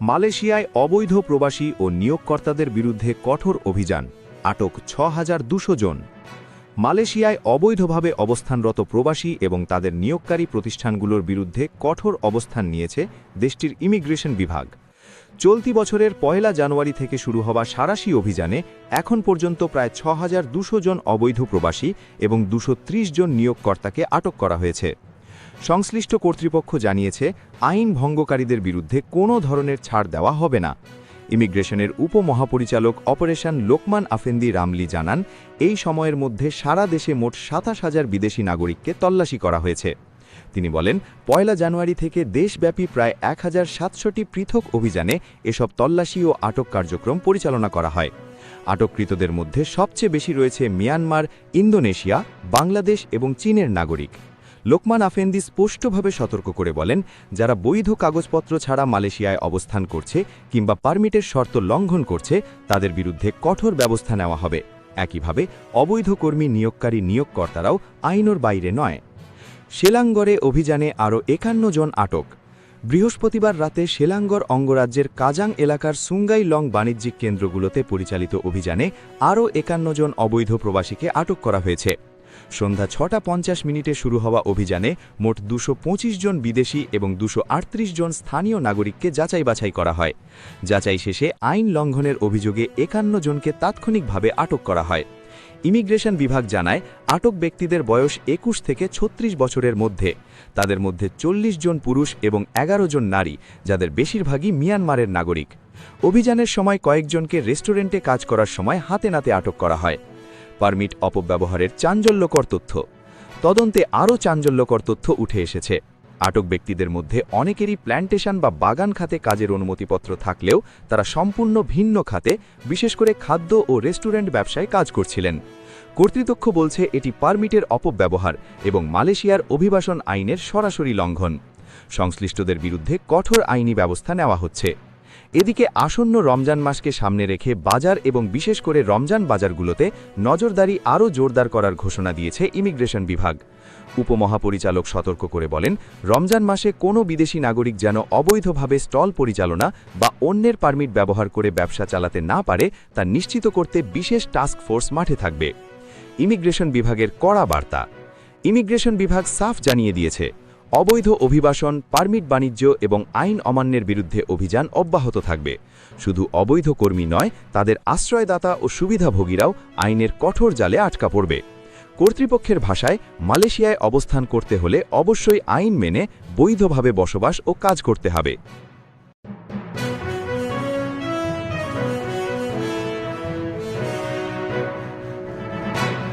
মালয়েশিয়ায় অবৈধ প্রবাসী ও নিয়োগকর্তাদের বিরুদ্ধে কঠোর অভিযান, আটক ৬,২০০ জন। মালয়েশিয়ায় অবৈধভাবে অবস্থানরত প্রবাসী এবং তাদের নিয়োগকারী প্রতিষ্ঠানগুলোর বিরুদ্ধে কঠোর অবস্থান নিয়েছে দেশটির ইমিগ্রেশন বিভাগ। চলতি বছরের ১ জানুয়ারি থেকে শুরু হওয়া সাঁড়াশি অভিযানে এখন পর্যন্ত প্রায় ৬,২০০ জন অবৈধ প্রবাসী এবং ২৩০ জন নিয়োগকর্তাকে আটক করা হয়েছে। সংশ্লিষ্ট কর্তৃপক্ষ জানিয়েছে, আইন ভঙ্গকারীদের বিরুদ্ধে কোনো ধরনের ছাড় দেওয়া হবে না। ইমিগ্রেশনের উপমহাপরিচালক অপারেশন লোকমান আফেন্দি রামলি জানান, এই সময়ের মধ্যে সারা দেশে মোট ২৭,০০০ বিদেশি নাগরিককে তল্লাশি করা হয়েছে। তিনি বলেন, ১ জানুয়ারি থেকে দেশব্যাপী প্রায় ১,৭০০টি পৃথক অভিযানে এসব তল্লাশি ও আটক কার্যক্রম পরিচালনা করা হয়। আটককৃতদের মধ্যে সবচেয়ে বেশি রয়েছে মিয়ানমার, ইন্দোনেশিয়া, বাংলাদেশ এবং চীনের নাগরিক। লোকমান আফেন্দি স্পষ্টভাবে সতর্ক করে বলেন, যারা বৈধ কাগজপত্র ছাড়া মালয়েশিয়ায় অবস্থান করছে কিংবা পারমিটের শর্ত লঙ্ঘন করছে তাদের বিরুদ্ধে কঠোর ব্যবস্থা নেওয়া হবে। একইভাবে অবৈধ কর্মী নিয়োগকারী নিয়োগকর্তারাও আইনের বাইরে নয়। সেলাঙ্গরে অভিযানে আরও ৫১ জন আটক। বৃহস্পতিবার রাতে সেলাঙ্গর অঙ্গরাজ্যের কাজাং এলাকার সুঙ্গাই লং বাণিজ্যিক কেন্দ্রগুলোতে পরিচালিত অভিযানে আরও ৫১ জন অবৈধ প্রবাসীকে আটক করা হয়েছে। সন্ধ্যা ৬:৫০ শুরু হওয়া অভিযানে মোট ২২৫ জন বিদেশি এবং ২৩৮ জন স্থানীয় নাগরিককে যাচাই বাছাই করা হয়। যাচাই শেষে আইন লঙ্ঘনের অভিযোগে ৫১ জনকে তাৎক্ষণিকভাবে আটক করা হয়। ইমিগ্রেশন বিভাগ জানায়, আটক ব্যক্তিদের বয়স ২১ থেকে ৩৬ বছরের মধ্যে। তাদের মধ্যে ৪০ জন পুরুষ এবং ১১ জন নারী, যাদের বেশিরভাগই মিয়ানমারের নাগরিক। অভিযানের সময় কয়েকজনকে রেস্টুরেন্টে কাজ করার সময় হাতে নাতে আটক করা হয়। পারমিট অপব্যবহারের চাঞ্চল্যকর তথ্য। তদন্তে আরও চাঞ্চল্যকর তথ্য উঠে এসেছে। আটক ব্যক্তিদের মধ্যে অনেকেরই প্ল্যান্টেশন বা বাগান খাতে কাজের অনুমতিপত্র থাকলেও তারা সম্পূর্ণ ভিন্ন খাতে, বিশেষ করে খাদ্য ও রেস্টুরেন্ট ব্যবসায় কাজ করছিলেন। কর্তৃপক্ষ বলছে, এটি পারমিটের অপব্যবহার এবং মালয়েশিয়ার অভিবাসন আইনের সরাসরি লঙ্ঘন। সংশ্লিষ্টদের বিরুদ্ধে কঠোর আইনি ব্যবস্থা নেওয়া হচ্ছে। এদিকে আসন্ন রমজান মাসকে সামনে রেখে বাজার এবং বিশেষ করে রমজান বাজারগুলোতে নজরদারি আরও জোরদার করার ঘোষণা দিয়েছে ইমিগ্রেশন বিভাগ। উপমহাপরিচালক সতর্ক করে বলেন, রমজান মাসে কোনো বিদেশি নাগরিক যেন অবৈধভাবে স্টল পরিচালনা বা অন্যের পারমিট ব্যবহার করে ব্যবসা চালাতে না পারে তা নিশ্চিত করতে বিশেষ টাস্ক ফোর্স মাঠে থাকবে। ইমিগ্রেশন বিভাগের কড়া বার্তা। ইমিগ্রেশন বিভাগ সাফ জানিয়ে দিয়েছে, অবৈধ অভিবাসন, পারমিট বাণিজ্য এবং আইন অমান্যের বিরুদ্ধে অভিযান অব্যাহত থাকবে। শুধু অবৈধ কর্মী নয়, তাদের আশ্রয়দাতা ও সুবিধাভোগীরাও আইনের কঠোর জালে আটকা পড়বে। কর্তৃপক্ষের ভাষায়, মালয়েশিয়ায় অবস্থান করতে হলে অবশ্যই আইন মেনে বৈধভাবে বসবাস ও কাজ করতে হবে।